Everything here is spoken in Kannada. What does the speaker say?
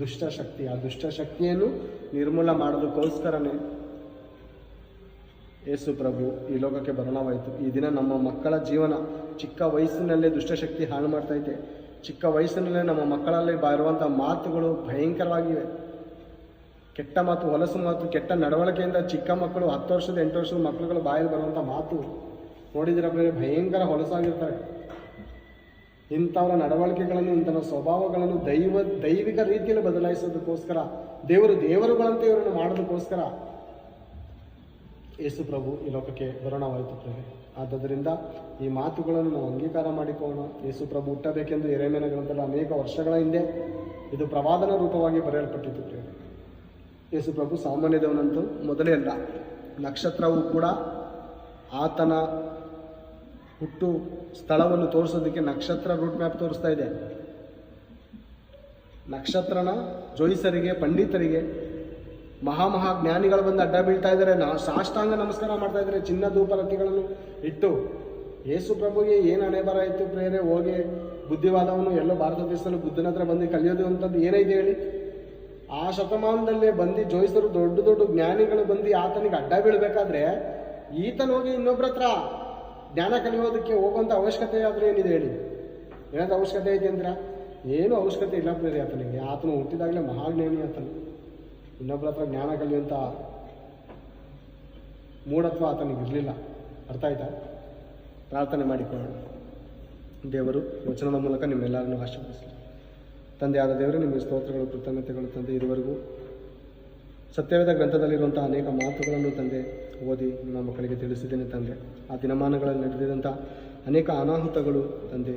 ದುಷ್ಟಶಕ್ತಿ. ಆ ದುಷ್ಟಶಕ್ತಿಯನ್ನು ನಿರ್ಮೂಲ ಮಾಡೋದಕ್ಕೋಸ್ಕರನೇ ಯೇಸು ಪ್ರಭು ಈ ಲೋಕಕ್ಕೆ ಬರೋಣವಾಯಿತು. ಈ ದಿನ ನಮ್ಮ ಮಕ್ಕಳ ಜೀವನ ಚಿಕ್ಕ ವಯಸ್ಸಿನಲ್ಲೇ ದುಷ್ಟಶಕ್ತಿ ಹಾಳು ಮಾಡ್ತೈತೆ. ಚಿಕ್ಕ ವಯಸ್ಸಿನಲ್ಲೇ ನಮ್ಮ ಮಕ್ಕಳಲ್ಲಿ ಇರುವಂಥ ಮಾತುಗಳು ಭಯಂಕರವಾಗಿವೆ. ಕೆಟ್ಟ ಮಾತು, ಹೊಲಸು ಮಾತು, ಕೆಟ್ಟ ನಡವಳಿಕೆಯಿಂದ ಚಿಕ್ಕ ಮಕ್ಕಳು 10 ವರ್ಷದ 8 ವರ್ಷದ ಮಕ್ಕಳುಗಳು ಬಾಯಲ್ಲಿ ಬರುವಂಥ ಮಾತು ನೋಡಿದ್ರೆ ಭಯಂಕರ ಹೊಲಸಾಗಿರ್ತಾರೆ. ಇಂಥವರ ನಡವಳಿಕೆಗಳನ್ನು, ಇಂಥ ಸ್ವಭಾವಗಳನ್ನು ದೈವಿಕ ರೀತಿಯಲ್ಲಿ ಬದಲಾಯಿಸೋದಕ್ಕೋಸ್ಕರ, ದೇವರುಗಳಂತೆ ಇವರನ್ನು ಮಾಡೋದಕ್ಕೋಸ್ಕರ ಯೇಸು ಪ್ರಭು ಈ ಲೋಕಕ್ಕೆ ಬರೋಣವಾಯಿತು ಪ್ರೇರೆ. ಆದ್ದರಿಂದ ಈ ಮಾತುಗಳನ್ನು ನಾವು ಅಂಗೀಕಾರ ಮಾಡಿಕೊಳ್ಳೋಣ. ಯೇಸು ಪ್ರಭು ಹುಟ್ಟಬೇಕೆಂದು ಯೆರೆಮೀಯನ ಗ್ರಂಥದಲ್ಲಿ ಅನೇಕ ವರ್ಷಗಳ ಹಿಂದೆ ಇದು ಪ್ರವಾದನ ರೂಪವಾಗಿ ಬರೆಯಲ್ಪಟ್ಟಿತ್ತು ಪ್ರೇರೆ. ಯೇಸು ಪ್ರಭು ಸಾಮಾನ್ಯದವನಂತೂ ಮೊದಲೇ ಅಲ್ಲ. ನಕ್ಷತ್ರವು ಕೂಡ ಆತನ ಹುಟ್ಟು ಸ್ಥಳವನ್ನು ತೋರಿಸೋದಕ್ಕೆ ನಕ್ಷತ್ರ ರೂಟ್ ಮ್ಯಾಪ್ ತೋರಿಸ್ತಾ ಇದೆ. ನಕ್ಷತ್ರನ ಜೋಯಿಸರಿಗೆ, ಪಂಡಿತರಿಗೆ, ಮಹಾಜ್ಞಾನಿಗಳು ಬಂದು ಅಡ್ಡ ಬೀಳ್ತಾ ಇದ್ದಾರೆ, ಸಾಷ್ಟಾಂಗ ನಮಸ್ಕಾರ ಮಾಡ್ತಾ ಇದ್ದಾರೆ ಚಿನ್ನ ಧೂಪರತಿಗಳನ್ನು ಇಟ್ಟು. ಯೇಸು ಪ್ರಭುಗೆ ಏನು ಹಣೆ ಬರ ಇತ್ತು ಪ್ರೇರೆ? ಹೋಗಿ ಬುದ್ಧಿವಾದವನ್ನು ಎಲ್ಲೋ ಭಾರತ ದೇಶದಲ್ಲಿ ಬುದ್ಧನ ಹತ್ರ ಬಂದು ಕಲಿಯೋದು ಅಂತದ್ದು ಏನೈತೆ ಹೇಳಿ? ಆ ಶತಮಾನದಲ್ಲೇ ಬಂದು ಜೋಯಿಸರು, ದೊಡ್ಡ ದೊಡ್ಡ ಜ್ಞಾನಿಗಳು ಬಂದು ಆತನಿಗೆ ಅಡ್ಡ ಬೀಳಬೇಕಾದ್ರೆ ಈತನ ಹೋಗಿ ಇನ್ನೊಬ್ಬರ ಹತ್ರ ಜ್ಞಾನ ಕಲಿಯೋದಕ್ಕೆ ಹೋಗುವಂಥ ಅವಶ್ಯಕತೆ ಆದರೂ ಏನಿದೆ ಹೇಳಿ? ಏನಾದ್ರು ಅವಶ್ಯಕತೆ ಐತೆ ಅಂದ್ರ? ಏನೂ ಅವಶ್ಯಕತೆ ಇಲ್ಲ ಪ್ರೇರೆ ಆತನಿಗೆ. ಆತನು ಹುಟ್ಟಿದಾಗಲೇ ಮಹಾಜ್ಞಾನಿ ಆತನು. ಇನ್ನೊಬ್ಬರ ಹತ್ರ ಜ್ಞಾನ ಕಲಿಯುವಂಥ ಮೂಢತ್ವ ಆತನಿಗೆ ಇರಲಿಲ್ಲ. ಅರ್ಥ ಆಯ್ತಾ? ಪ್ರಾರ್ಥನೆ ಮಾಡಿಕೊಳ್ಳೋಣ. ದೇವರು ವಚನದ ಮೂಲಕ ನಿಮ್ಮೆಲ್ಲರನ್ನು ಆಶೀರ್ವದಿಸಲಿ. ತಂದೆಯಾದ ದೇವರು, ನಿಮಗೆ ಸ್ತೋತ್ರಗಳು, ಕೃತಜ್ಞತೆಗಳು ತಂದೆ. ಇದುವರೆಗೂ ಸತ್ಯವೇದ ಗ್ರಂಥದಲ್ಲಿರುವಂಥ ಅನೇಕ ಮಾತುಗಳನ್ನು ತಂದೆ ಓದಿ ನಿಮ್ಮ ಮಕ್ಕಳಿಗೆ ತಿಳಿಸಿದ್ದೇನೆ ತಂದೆ. ಆ ದಿನಮಾನಗಳಲ್ಲಿ ನಡೆದಿರುವಂಥ ಅನೇಕ ಅನಾಹುತಗಳು ತಂದೆ